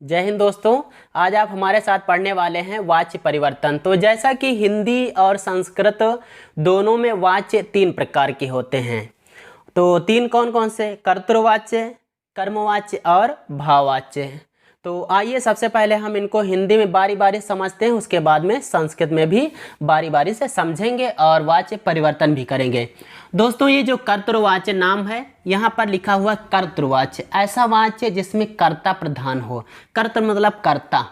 जय हिंद दोस्तों। आज आप हमारे साथ पढ़ने वाले हैं वाच्य परिवर्तन। तो जैसा कि हिंदी और संस्कृत दोनों में वाच्य तीन प्रकार के होते हैं। तो तीन कौन कौन से? कर्तृवाच्य, कर्मवाच्य और भाववाच्य। तो आइए सबसे पहले हम इनको हिंदी में बारी बारी समझते हैं, उसके बाद में संस्कृत में भी बारी बारी से समझेंगे और वाच्य परिवर्तन भी करेंगे। दोस्तों, ये जो कर्तृवाच्य नाम है, यहाँ पर लिखा हुआ कर्तृवाच्य, ऐसा वाच्य जिसमें कर्ता प्रधान हो। कर्तृ मतलब कर्ता,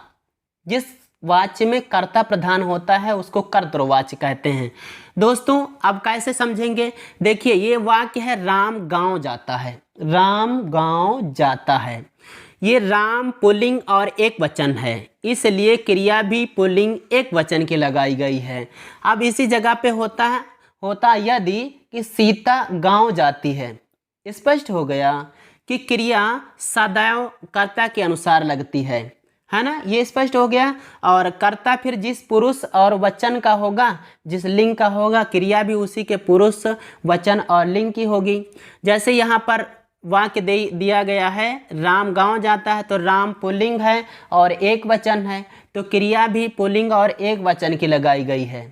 जिस वाच्य में कर्ता प्रधान होता है उसको कर्तृवाच्य कहते हैं। दोस्तों, अब कैसे समझेंगे? देखिए, ये वाक्य है राम गांव जाता है। राम गांव जाता है, ये राम पुल्लिंग और एक वचन है, इसलिए क्रिया भी पुल्लिंग एक वचन की लगाई गई है। अब इसी जगह पे होता यदि कि सीता गांव जाती है। स्पष्ट हो गया कि क्रिया सदैव कर्ता के अनुसार लगती है ना? ये स्पष्ट हो गया। और कर्ता फिर जिस पुरुष और वचन का होगा, जिस लिंग का होगा, क्रिया भी उसी के पुरुष, वचन और लिंग की होगी। जैसे यहाँ पर वाक्य दिया गया है राम गांव जाता है, तो राम पुल्लिंग है और एक वचन है, तो क्रिया भी पुल्लिंग और एक वचन की लगाई गई है।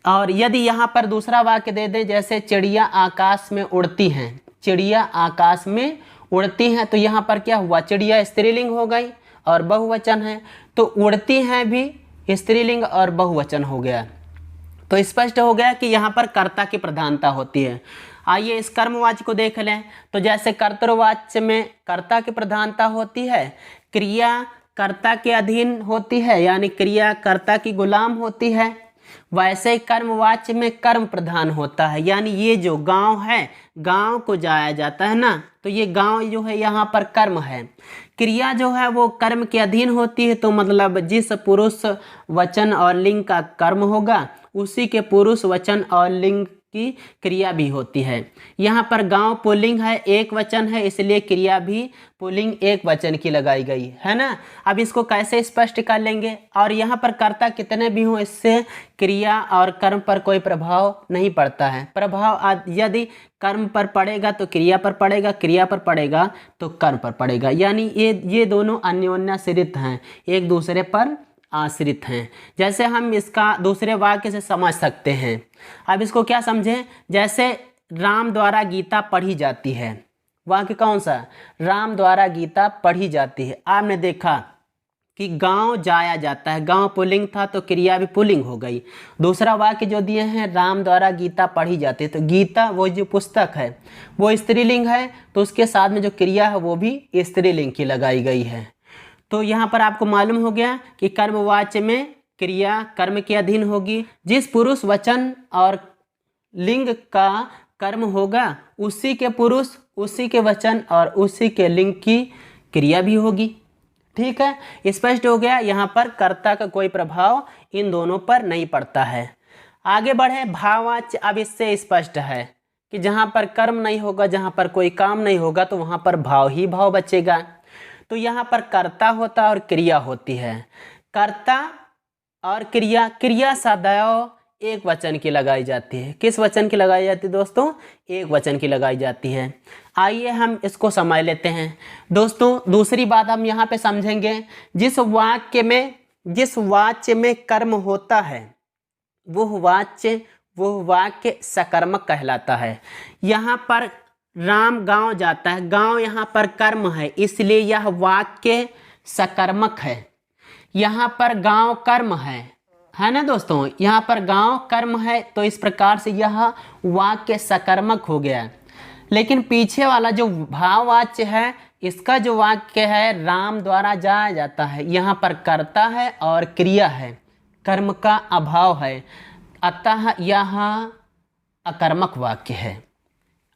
और यदि यहाँ पर दूसरा वाक्य दे दे, जैसे चिड़िया आकाश में उड़ती हैं, चिड़िया आकाश में उड़ती हैं, तो यहाँ पर क्या हुआ? चिड़िया स्त्रीलिंग हो गई और बहुवचन है, तो उड़ती हैं भी स्त्रीलिंग और बहुवचन हो गया। तो स्पष्ट हो गया कि यहाँ पर कर्ता की प्रधानता होती है। आइए इस कर्मवाच्य को देख लें। तो जैसे कर्तृवाच्य में कर्ता की प्रधानता होती है, क्रिया कर्ता के अधीन होती है, यानी क्रिया कर्ता की गुलाम होती है, वैसे ही कर्मवाच्य में कर्म प्रधान होता है। यानी ये जो गांव है, गांव को जाया जाता है ना, तो ये गांव जो है यहाँ पर कर्म है। क्रिया जो है वो कर्म के अधीन होती है, तो मतलब जिस पुरुष, वचन और लिंग का कर्म होगा, उसी के पुरुष, वचन और लिंग की क्रिया भी होती है। यहाँ पर गांव पुल्लिंग है, एक वचन है, इसलिए क्रिया भी पुल्लिंग एक वचन की लगाई गई है ना। अब इसको कैसे स्पष्ट कर लेंगे? और यहाँ पर कर्ता कितने भी हों, इससे क्रिया और कर्म पर कोई प्रभाव नहीं पड़ता है। प्रभाव यदि कर्म पर पड़ेगा तो क्रिया पर पड़ेगा, क्रिया पर पड़ेगा तो कर्म पर पड़ेगा। यानी ये दोनों अन्योन्याश्रित हैं, एक दूसरे पर आश्रित हैं। जैसे हम इसका दूसरे वाक्य से समझ सकते हैं। अब इसको क्या समझें? जैसे राम द्वारा गीता पढ़ी जाती है, वाक्य कौन सा? राम द्वारा गीता पढ़ी जाती है। आपने देखा कि गांव जाया जाता है, गांव पुल्लिंग था तो क्रिया भी पुल्लिंग हो गई। दूसरा वाक्य जो दिए हैं राम द्वारा गीता पढ़ी जाती है, तो गीता वो जो पुस्तक है वो स्त्रीलिंग है, तो उसके साथ में जो क्रिया है वो भी स्त्रीलिंग की लगाई गई है। तो यहाँ पर आपको मालूम हो गया कि कर्मवाच्य में क्रिया कर्म के अधीन होगी, जिस पुरुष, वचन और लिंग का कर्म होगा, उसी के पुरुष, उसी के वचन और उसी के लिंग की क्रिया भी होगी। ठीक है, स्पष्ट हो गया। यहाँ पर कर्ता का कोई प्रभाव इन दोनों पर नहीं पड़ता है। आगे बढ़े, भाववाच्य। अब इससे स्पष्ट है कि जहाँ पर कर्म नहीं होगा, जहाँ पर कोई काम नहीं होगा, तो वहाँ पर भाव ही भाव बचेगा। तो यहाँ पर कर्ता होता है और क्रिया होती है। कर्ता और क्रिया, क्रिया सदैव एक वचन की लगाई जाती है। किस वचन की लगाई जाती है दोस्तों? एक वचन की लगाई जाती है। आइए हम इसको समझ लेते हैं। दोस्तों, दूसरी बात हम यहाँ पे समझेंगे, जिस वाच्य में कर्म होता है वो वाक्य सकर्मक कहलाता है। यहाँ पर राम गांव जाता है, गांव यहाँ पर कर्म है, इसलिए यह वाक्य सकर्मक है। यहाँ पर गांव कर्म है ना दोस्तों? यहाँ पर गांव कर्म है, तो इस प्रकार से यह वाक्य सकर्मक हो गया। लेकिन पीछे वाला जो भाववाच्य है, इसका जो वाक्य है राम द्वारा जाया जाता है, यहाँ पर कर्ता है और क्रिया है, कर्म का अभाव है, अतः यह अकर्मक वाक्य है।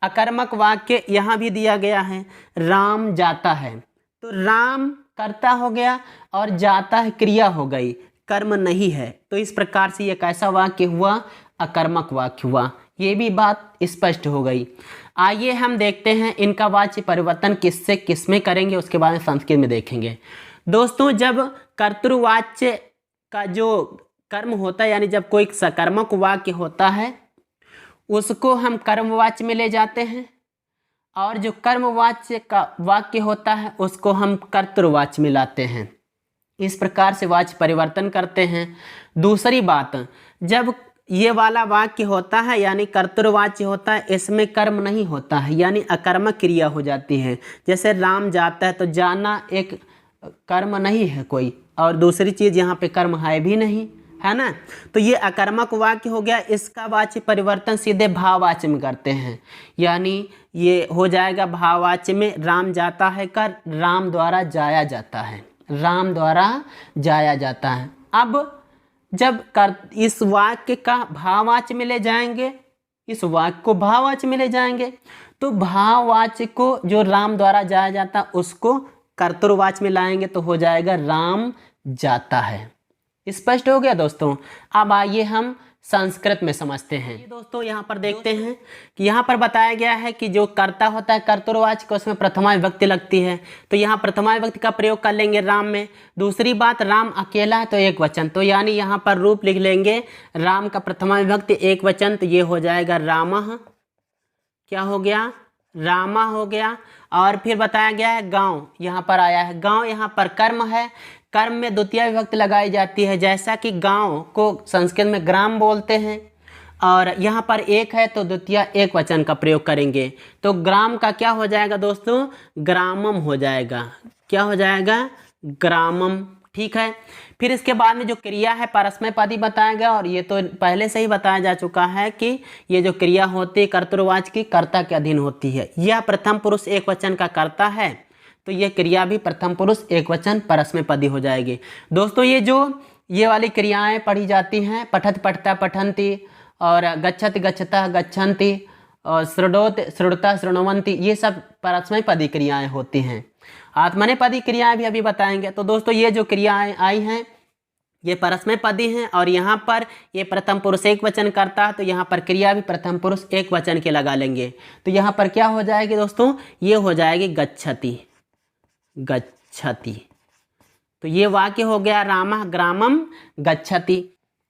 अकर्मक वाक्य यहाँ भी दिया गया है, राम जाता है, तो राम कर्ता हो गया और जाता है क्रिया हो गई, कर्म नहीं है। तो इस प्रकार से ये कैसा वाक्य हुआ? अकर्मक वाक्य हुआ। ये भी बात स्पष्ट हो गई। आइए हम देखते हैं इनका वाच्य परिवर्तन किससे किसमें करेंगे, उसके बाद में संस्कृत में देखेंगे। दोस्तों, जब कर्तृवाच्य का जो कर्म होता है, यानी जब कोई सकर्मक वाक्य होता है, उसको हम कर्मवाच्य में ले जाते हैं। और जो कर्मवाच्य का वाक्य होता है उसको हम कर्तृवाच्य में लाते हैं। इस प्रकार से वाच्य परिवर्तन करते हैं। दूसरी बात, जब ये वाला वाक्य होता है यानी कर्तृवाच्य होता है, इसमें कर्म नहीं होता है यानी अकर्मक क्रिया हो जाती है। जैसे राम जाता है तो जाना एक कर्म नहीं है कोई, और दूसरी चीज़ यहाँ पे कर्म है भी नहीं, है ना। तो ये अकर्मक वाक्य हो गया। इसका वाच्य परिवर्तन सीधे भाववाच्य में करते हैं, यानी ये हो जाएगा भाववाच्य में राम जाता है कर राम द्वारा जाया जाता है, राम द्वारा जाया जाता है। अब जब इस वाक्य का भाववाच्य में ले जाएंगे, इस वाक्य को भाववाच्य में ले जाएंगे, तो भाववाच्य को जो राम द्वारा जाया जाता उसको कर्तृवाच्य में लाएंगे तो हो जाएगा राम जाता है। स्पष्ट हो गया दोस्तों। अब आइए हम संस्कृत में समझते हैं। ये दोस्तों यहाँ पर देखते हैं कि यहाँ पर बताया गया है कि जो कर्ता होता है कर्तृवाच्य को, उसमें प्रथमा विभक्ति लगती है, तो यहाँ प्रथमा विभक्ति का प्रयोग कर लेंगे राम में। दूसरी बात, राम अकेला है तो एक वचन, तो यानी यहाँ पर रूप लिख लेंगे राम का प्रथमा विभक्ति एक वचन, तो ये हो जाएगा रामः। क्या हो गया? रामा हो गया। और फिर बताया गया है गांव, यहाँ पर आया है गांव, यहाँ पर कर्म है, कर्म में द्वितीय विभक्ति लगाई जाती है, जैसा कि गांव को संस्कृत में ग्राम बोलते हैं, और यहाँ पर एक है तो द्वितीय एक वचन का प्रयोग करेंगे, तो ग्राम का क्या हो जाएगा दोस्तों? ग्रामम हो जाएगा। क्या हो जाएगा? ग्रामम। ठीक है। फिर इसके बाद में जो क्रिया है परस्मैपदी बताया गया, और ये तो पहले से ही बताया जा चुका है कि ये जो क्रिया होती है कर्तृवाच्य की कर्ता के अधीन होती है। यह प्रथम पुरुष एक वचन का कर्ता है, तो ये क्रिया भी प्रथम पुरुष एक वचन परस्मैपदी हो जाएगी। दोस्तों ये वाली क्रियाएं पढ़ी जाती हैं, पठत पठता पठन्ति, और गच्छत गच्छता गच्छन्ति, और सृडोत सृडता सृणवन्ति, ये सब परस्मैपदी क्रियाएं होती हैं। आत्मनेपदी क्रियाएं भी अभी बताएंगे। तो दोस्तों ये जो क्रियाएं आई हैं ये परस्मैपदी हैं, और यहाँ पर ये प्रथम पुरुष एक वचन करता है, तो यहाँ पर क्रिया भी प्रथम पुरुष एक वचन के लगा लेंगे, तो यहाँ पर क्या हो जाएगी दोस्तों? ये हो जाएगी गच्छति, गच्छति। तो ये वाक्य हो गया रामः ग्रामम गच्छति।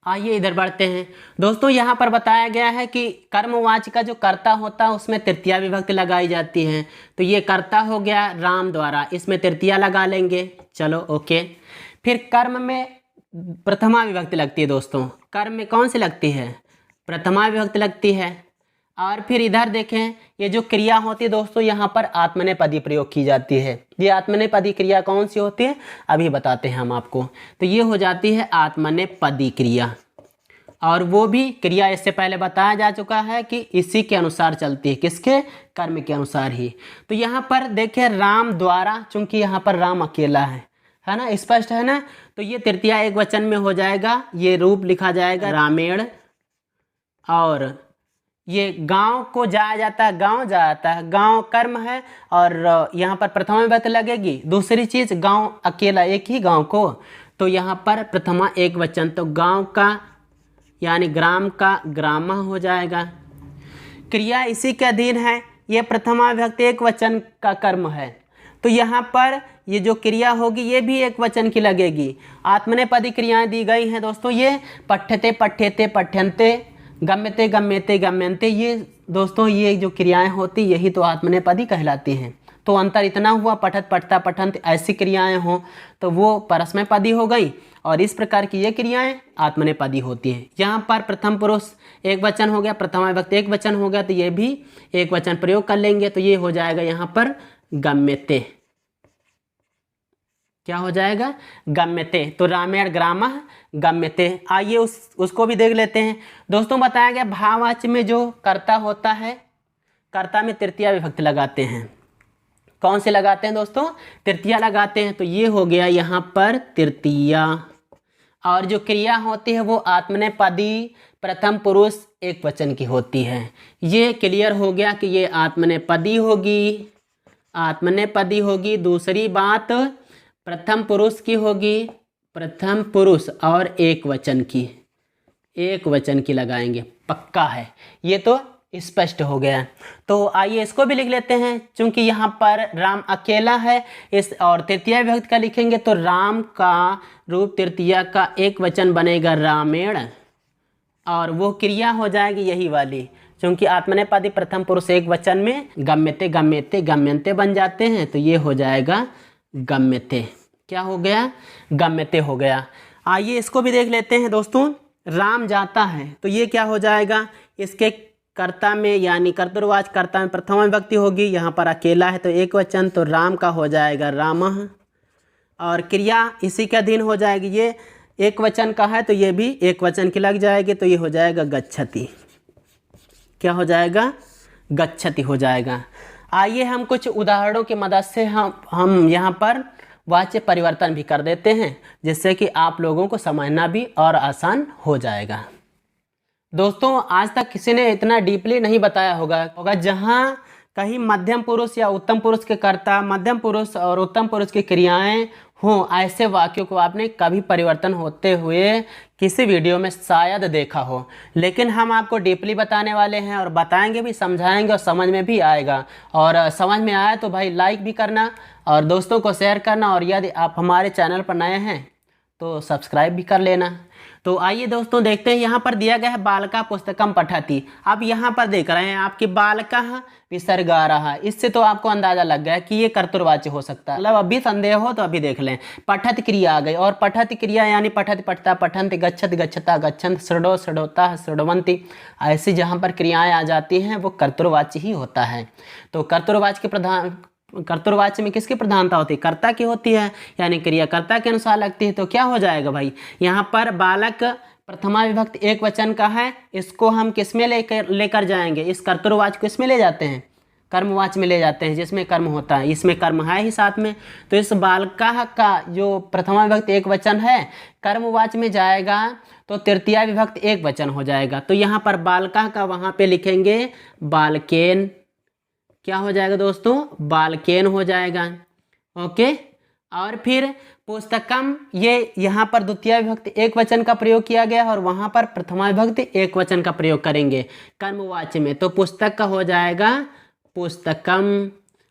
आइए इधर बढ़ते हैं। दोस्तों यहाँ पर बताया गया है कि कर्मवाच्य का जो कर्ता होता है उसमें तृतीया विभक्ति लगाई जाती है, तो ये कर्ता हो गया राम द्वारा, इसमें तृतीया लगा लेंगे। चलो ओके। फिर कर्म में प्रथमा विभक्ति लगती है दोस्तों, कर्म में कौन सी लगती है? प्रथमा विभक्ति लगती है। और फिर इधर देखें, ये जो क्रिया होती है दोस्तों यहाँ पर आत्मनेपदी प्रयोग की जाती है। ये आत्मनेपदी क्रिया कौन सी होती है अभी बताते हैं हम आपको। तो ये हो जाती है आत्मनेपदी क्रिया, और वो भी क्रिया इससे पहले बताया जा चुका है कि इसी के अनुसार चलती है, किसके? कर्म के अनुसार ही। तो यहाँ पर देखें राम द्वारा, चूंकि यहाँ पर राम अकेला है ना, स्पष्ट है ना, तो ये तृतीया एक वचन में हो जाएगा, ये रूप लिखा जाएगा रामेण। और ये गांव को जाया जाता है, गांव जाता है, गांव कर्म है, और यहाँ पर प्रथमा विभक्ति लगेगी। दूसरी चीज गांव अकेला, एक ही गांव को, तो यहाँ पर प्रथमा एक वचन, तो गांव का यानी ग्राम का ग्रामा हो जाएगा। क्रिया इसी के अधीन है, ये प्रथमा विभक्ति एक वचन का कर्म है, तो यहाँ पर ये जो क्रिया होगी ये भी एक वचन की लगेगी। आत्मनेपदी क्रियाएं दी गई हैं दोस्तों, ये पठ्यते पठ्यते पठ्यन्ते, गम्यते गम्यते गम्यन्ते, ये दोस्तों ये जो क्रियाएं होती यही तो आत्मनेपदी कहलाती हैं। तो अंतर इतना हुआ, पठत पठता पठन्त ऐसी क्रियाएं हों तो वो परस्मैपदी हो गई, और इस प्रकार की ये क्रियाएं आत्मनेपदी होती हैं। यहाँ पर प्रथम पुरुष एक वचन हो गया, प्रथमा विभक्ति एक वचन हो गया, तो ये भी एक वचन प्रयोग कर लेंगे, तो ये हो जाएगा यहाँ पर गम्यते। क्या हो जाएगा? गम्यते। तो रामेण ग्रामः गम्यते। आइए उसको भी देख लेते हैं। दोस्तों बताया गया भाववाच्य में जो कर्ता होता है, कर्ता में तृतीया विभक्ति लगाते हैं। कौन से लगाते हैं दोस्तों? तृतीया लगाते हैं, तो ये हो गया यहाँ पर तृतीया। और जो क्रिया होती है वो आत्मनेपदी प्रथम पुरुष एक वचन की होती है। ये क्लियर हो गया कि ये आत्मनेपदी होगी, आत्मनेपदी होगी। दूसरी बात प्रथम पुरुष की होगी, प्रथम पुरुष और एक वचन की, एक वचन की लगाएंगे, पक्का है, ये तो स्पष्ट हो गया। तो आइए इसको भी लिख लेते हैं, क्योंकि यहाँ पर राम अकेला है, इस और तृतीया विभक्ति का लिखेंगे तो राम का रूप तृतीया का एक वचन बनेगा रामेण, और वो क्रिया हो जाएगी यही वाली, क्योंकि आत्मनेपदी प्रथम पुरुष एक वचन में गम्यते गम्यते गम्यन्ते बन जाते हैं, तो ये हो जाएगा गम्यते। क्या हो गया? गम्यते हो गया। आइए इसको भी देख लेते हैं दोस्तों। राम जाता है, तो ये क्या हो जाएगा? इसके कर्ता में यानी कर्तृवाचक कर्ता में प्रथमा विभक्ति होगी। यहाँ पर अकेला है तो एक वचन, तो राम का हो जाएगा रामः। और क्रिया इसी के अधीन हो जाएगी। ये एक वचन का है तो ये भी एक वचन की लग जाएगी, तो ये हो जाएगा गच्छति। क्या हो जाएगा? गच्छति हो जाएगा। आइए हम कुछ उदाहरणों की मदद से हम यहाँ पर वाच्य परिवर्तन भी कर देते हैं, जिससे कि आप लोगों को समझना भी और आसान हो जाएगा। दोस्तों आज तक किसी ने इतना डीपली नहीं बताया होगा जहाँ कहीं मध्यम पुरुष या उत्तम पुरुष के कर्ता, मध्यम पुरुष और उत्तम पुरुष की क्रियाएं हों, ऐसे वाक्यों को आपने कभी परिवर्तन होते हुए किसी वीडियो में शायद देखा हो। लेकिन हम आपको डीपली बताने वाले हैं और बताएंगे भी, समझाएंगे और समझ में भी आएगा। और समझ में आया तो भाई लाइक भी करना और दोस्तों को शेयर करना, और यदि आप हमारे चैनल पर नए हैं तो सब्सक्राइब भी कर लेना। तो आइए दोस्तों देखते हैं। यहाँ पर दिया गया है बालका पुस्तकम पठति। अब यहाँ पर देख रहे हैं आपकी बालकः विसर्गारः, इससे तो आपको अंदाजा लग गया कि ये कर्तृवाच्य हो सकता है। मतलब अभी संदेह हो तो अभी देख लें। पठत क्रिया आ गई, और पठत क्रिया यानी पठत पठता पठन्ति गच्छत गच्छता गच्छन्त सृडो सृडोता सृडवन्ति, ऐसी जहाँ पर क्रियाएं आ जाती हैं वो कर्तृवाच्य ही होता है। तो कर्तृवाच्य में किसकी प्रधानता होती है? कर्ता की होती है, यानी क्रिया कर्ता के अनुसार लगती है। तो क्या हो जाएगा भाई? यहाँ पर बालक प्रथमा विभक्ति एक वचन का है, इसको हम किस में लेकर जाएंगे? इस कर्तृवाच्य को इसमें ले जाते हैं, कर्मवाच्य में ले जाते हैं, जिसमें कर्म होता है। इसमें कर्म है ही साथ में, तो इस बालका का जो प्रथमा विभक्ति एक वचन है कर्मवाच्य में जाएगा तो तृतीया विभक्ति एक वचन हो जाएगा। तो यहाँ पर बालका का वहाँ पे लिखेंगे बालकेन। क्या हो जाएगा दोस्तों? बालकेन हो जाएगा। ओके। और फिर पुस्तकम, ये यहाँ पर द्वितीय विभक्ति एक वचन का प्रयोग किया गया और वहाँ पर प्रथमा विभक्ति एक वचन का प्रयोग करेंगे कर्मवाच्य में, तो पुस्तक का हो जाएगा पुस्तकम।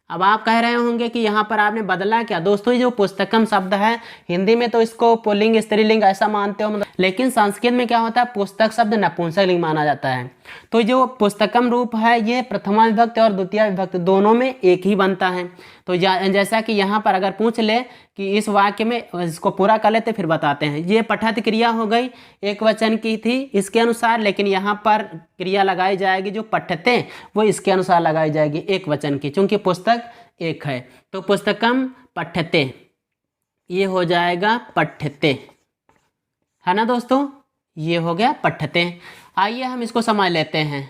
अब आप कह रहे होंगे कि यहाँ पर आपने बदला क्या? दोस्तों ये जो पुस्तकम शब्द है हिंदी में तो इसको पुल्लिंग स्त्रीलिंग ऐसा मानते हो, लेकिन संस्कृत में क्या होता है? पुस्तक शब्द नपुंसकलिंग माना जाता है। तो जो पुस्तकम रूप है ये प्रथमा विभक्ति और द्वितीय विभक्ति दोनों में एक ही बनता है। तो जैसा कि यहाँ पर अगर पूछ ले कि इस वाक्य में, इसको पूरा कर लेते फिर बताते हैं। ये पठत क्रिया हो गई, एक वचन की थी इसके अनुसार, लेकिन यहाँ पर क्रिया लगाई जाएगी जो पठते वो इसके अनुसार लगाई जाएगी एक वचन की, क्योंकि पुस्तक एक है। तो पुस्तकम पठते, ये हो जाएगा पठते, है ना दोस्तों? ये हो गया पठते। आइए हम इसको समझ लेते हैं।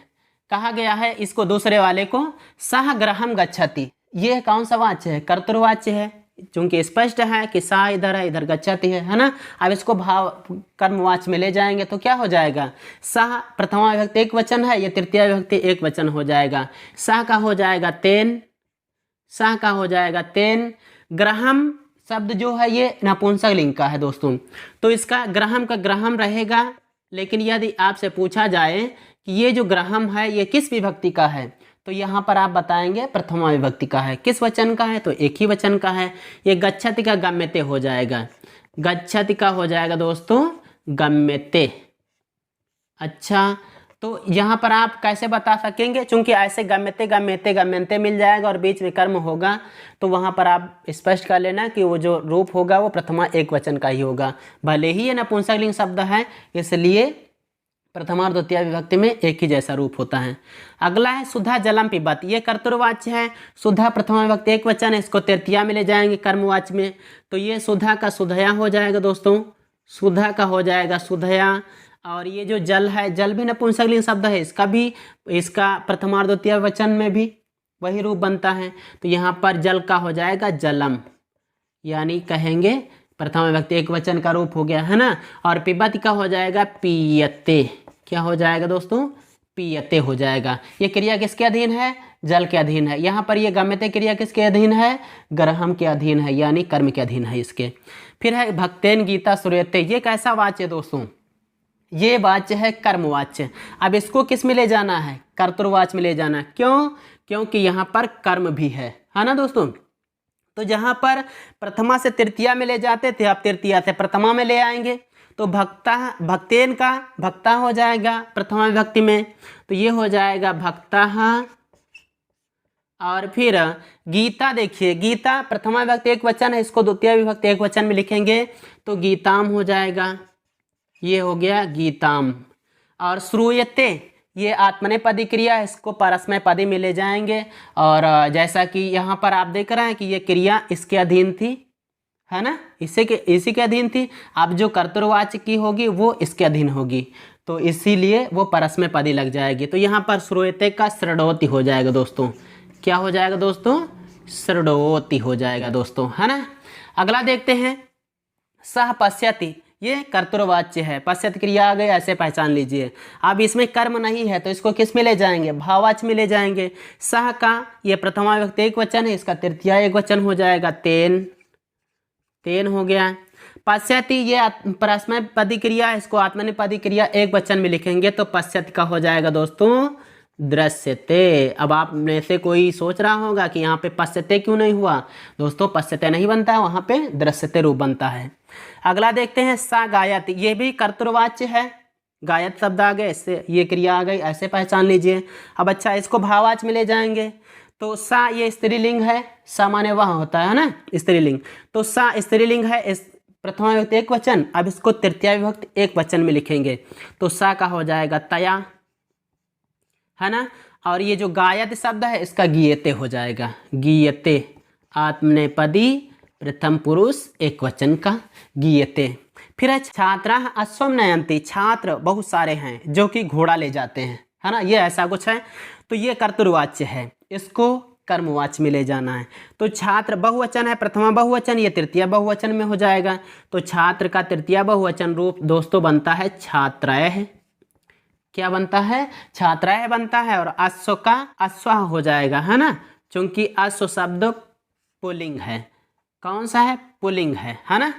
कहा गया है इसको दूसरे वाले को सह गृहम गच्छति, ये कौन सा वाच्य है? कर्तृवाच्य है, चूंकि स्पष्ट है कि सा इधर है इधर गच्छति है ना। अब इसको भाव कर्मवाच्य में ले जाएंगे तो क्या हो जाएगा? सह प्रथमा विभक्ति एक वचन है, ये तृतीय विभक्ति एक वचन हो जाएगा। सह का हो जाएगा तेन, सह का हो जाएगा तेन। ग्रहम शब्द जो है ये नपुंसक लिंग का है दोस्तों, तो इसका ग्रहम का ग्रहम रहेगा। लेकिन यदि आपसे पूछा जाए कि ये जो ग्रहम है ये किस विभक्ति का है, तो यहाँ पर आप बताएंगे प्रथमा विभक्ति का है। किस वचन का है? तो एक ही वचन का है। ये गच्छति का गम्यते हो जाएगा, गच्छति का हो जाएगा दोस्तों गम्यते। अच्छा, तो यहाँ पर आप कैसे बता सकेंगे? चूंकि ऐसे गम्यते गम्यते गम्यन्ते मिल जाएगा और बीच में कर्म होगा, तो वहाँ पर आप स्पष्ट कर लेना कि वो जो रूप होगा वो प्रथमा एक वचन का ही होगा। भले ही ये नपुंसकलिंग शब्द है, इसलिए प्रथमा और द्वितीय विभक्ति में एक ही जैसा रूप होता है। अगला है सुधा जलम पिबत, ये कर्तृवाच्य है। सुधा प्रथमा विभक्ति एक वचन है, इसको तृतीया में ले जाएंगे कर्मवाच्य में, तो ये सुधा का सुधया हो जाएगा दोस्तों, सुधा का हो जाएगा सुधया। और ये जो जल है, जल भी नपुंसकलिंग शब्द है, इसका प्रथमा और द्वितीय वचन में भी वही रूप बनता है। तो यहाँ पर जल का हो जाएगा जलम, यानी कहेंगे प्रथमा विभक्ति एक वचन का रूप हो गया, है ना। और पिबत का हो जाएगा पीयते, क्या हो जाएगा दोस्तों? पीयते हो जाएगा। ये क्रिया किसके अधीन है? जल के अधीन है। यहाँ पर ये गम्यते क्रिया किसके अधीन है? ग्रहम के अधीन है, यानी कर्म के अधीन है इसके। फिर है भक्तेन गीता श्रूयते, ये कैसा वाच्य है दोस्तों? ये वाच्य है कर्मवाच्य। अब इसको किस में ले जाना है? कर्तृवाच्य में ले जाना। क्यों? क्योंकि यहाँ पर कर्म भी है ना दोस्तों। तो जहाँ पर प्रथमा से तृतीया में ले जाते थे, अब तृतीया से प्रथमा में ले आएंगे, तो भक्ता, भक्तेन का भक्ता हो जाएगा प्रथमा विभक्ति में, तो ये हो जाएगा भक्ता। और फिर गीता, देखिए गीता प्रथमा विभक्ति एक वचन है, इसको द्वितीय विभक्ति एक वचन में लिखेंगे तो गीताम हो जाएगा, ये हो गया गीताम। और श्रूयते ये आत्मनेपदी क्रिया है, इसको परस्मैपदी में ले जाएंगे। और जैसा कि यहाँ पर आप देख रहे हैं कि ये क्रिया इसके अधीन थी, है ना, इसी के अधीन थी। अब जो कर्तृवाच्य की होगी वो इसके अधीन होगी, तो इसीलिए वो परस्मैपदी लग जाएगी। तो यहाँ पर श्रूयते का सृडोति हो जाएगा दोस्तों। क्या हो जाएगा दोस्तों? सृडोति हो जाएगा दोस्तों, है ना। अगला देखते हैं सह पश्यति, ये कर्तृवाच्य है, पश्यति क्रिया आ गई, ऐसे पहचान लीजिए। अब इसमें कर्म नहीं है तो इसको किस में ले जाएंगे? भाववाच्य में ले जाएंगे। सह का ये प्रथमा विभक्ति एक वचन है, इसका तृतीया एक वचन हो जाएगा तेन, तेन हो गया। पश्यति ये परस्मैपदी क्रिया है, इसको आत्मनेपदी क्रिया एक वचन में लिखेंगे तो पश्यति का हो जाएगा दोस्तों दृश्यते। अब आप में से कोई सोच रहा होगा कि यहाँ पे पश्यते क्यों नहीं हुआ? दोस्तों पश्यते नहीं बनता है, वहाँ पे दृश्यते रूप बनता है। अगला देखते हैं सा गायत, ये भी कर्तृवाच्य है, गायत शब्द आ गए, इससे ये क्रिया आ गई, ऐसे पहचान लीजिए। अब अच्छा इसको भाववाच्य में ले जाएंगे तो सा ये स्त्रीलिंग है, सामान्य वह होता है ना स्त्रीलिंग, तो सा स्त्रीलिंग है, इस प्रथमा विभक्ति एक वचन। अब इसको तृतीया विभक्ति एक वचन में लिखेंगे तो सा का हो जाएगा तया, है ना। और ये जो गायत शब्द है इसका गीयते हो जाएगा, गीयते आत्मनेपदी प्रथम पुरुष एक वचन का गीयते। फिर है छात्रा अश्वम नयंती, छात्र बहुत सारे हैं जो कि घोड़ा ले जाते हैं, है ना, ये ऐसा कुछ है। तो ये कर्तृवाच्य है, इसको कर्मवाच्य में ले जाना है। तो छात्र बहुवचन है, प्रथमा बहुवचन, ये तृतीय बहुवचन में हो जाएगा। तो छात्र का तृतीय बहुवचन रूप दोस्तों बनता है छात्रयः। क्या बनता है? छात्रयः बनता है। और अश्व का अश्व हो जाएगा, है ना, क्योंकि अश्व शब्द पुल्लिंग है। कौन सा है? पुल्लिंग है ना।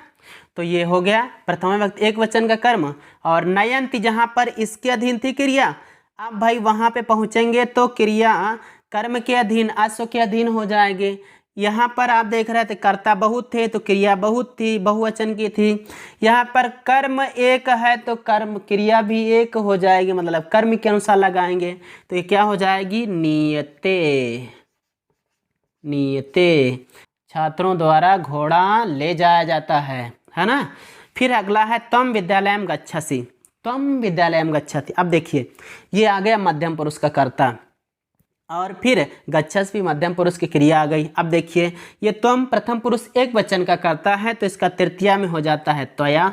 तो ये हो गया प्रथमा विभक्ति एक वचन का कर्म। और नयंती जहाँ पर इसके अधीन थी क्रिया, अब भाई वहाँ पे पहुँचेंगे तो क्रिया कर्म के अधीन अश्व के अधीन हो जाएंगे। यहाँ पर आप देख रहे थे कर्ता बहुत थे तो क्रिया बहुत थी, बहुवचन की थी। यहाँ पर कर्म एक है तो कर्म क्रिया भी एक हो जाएगी, मतलब कर्म के अनुसार लगाएंगे तो ये क्या हो जाएगी? नियते, नियते छात्रों द्वारा घोड़ा ले जाया जाता है ना। फिर अगला है त्वं विद्यालयं गच्छसि, त्वं विद्यालयं गच्छति। अब देखिए ये आ गया मध्यम पुरुष का कर्ता, और फिर गच्छस भी मध्यम पुरुष की क्रिया आ गई। अब देखिए ये त्वं प्रथम पुरुष एक वचन का करता है तो इसका तृतीया में हो जाता है त्वया,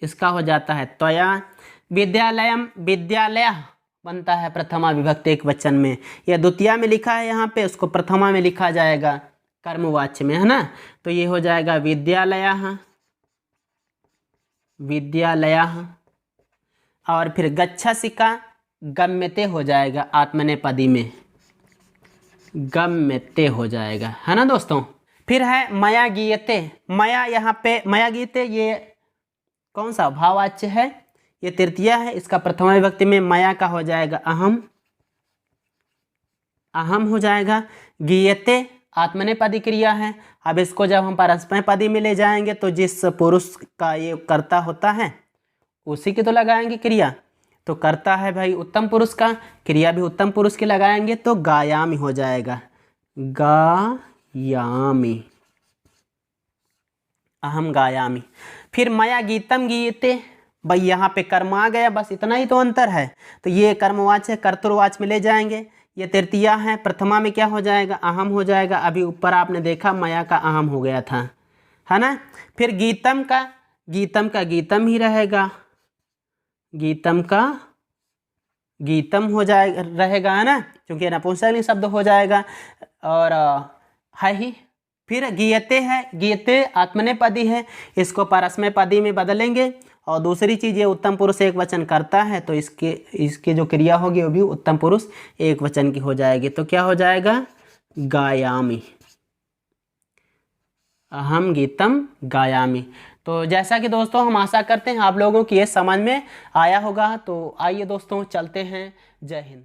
इसका हो जाता है त्वया। विद्यालयम, विद्यालय बनता है प्रथमा विभक्ति एक वचन में, यह द्वितीया में लिखा है यहाँ पे, उसको प्रथमा में लिखा जाएगा कर्मवाच्य में, है ना। तो ये हो जाएगा विद्यालयः, विद्यालयः। और फिर गच्छसि का गम्यते हो जाएगा आत्मनेपदी में, गम्यते हो जाएगा, है ना दोस्तों। फिर है मया गीयते, मया यहाँ पे मया गीयते ये कौन सा भाववाच्य है? ये तृतीया है, इसका प्रथमा विभक्ति में मया का हो जाएगा अहम, अहम हो जाएगा। गीयते आत्मनेपदी क्रिया है। अब इसको जब हम परस्मैपदी में ले जाएंगे तो जिस पुरुष का ये कर्ता होता है उसी की तो लगाएंगे क्रिया, तो करता है भाई उत्तम पुरुष का, क्रिया भी उत्तम पुरुष की लगाएंगे तो गायामी हो जाएगा, गायामी, अहम गायामी। फिर मया गीतम गीयते, भाई यहाँ पे कर्म आ गया, बस इतना ही तो अंतर है। तो ये कर्मवाच्य है, कर्तृवाच्य में ले जाएंगे। ये तृतीया है, प्रथमा में क्या हो जाएगा? अहम हो जाएगा। अभी ऊपर आपने देखा मया का अहम हो गया था, है ना। फिर गीतम का गीतम ही रहेगा, गीतम का गीतम हो जाएगा रहेगा, है ना, क्योंकि नपुंसकलिंग शब्द हो जाएगा और है ही। फिर गीयते है, गीयते आत्मनेपदी है, इसको परस्मैपदी में बदलेंगे। और दूसरी चीज़ ये उत्तम पुरुष एक वचन करता है तो इसके जो क्रिया होगी वो भी उत्तम पुरुष एक वचन की हो जाएगी। तो क्या हो जाएगा? गायामी, अहम गीतम गायामी। तो जैसा कि दोस्तों हम आशा करते हैं आप लोगों की ये समझ में आया होगा। तो आइए दोस्तों चलते हैं। जय हिंद।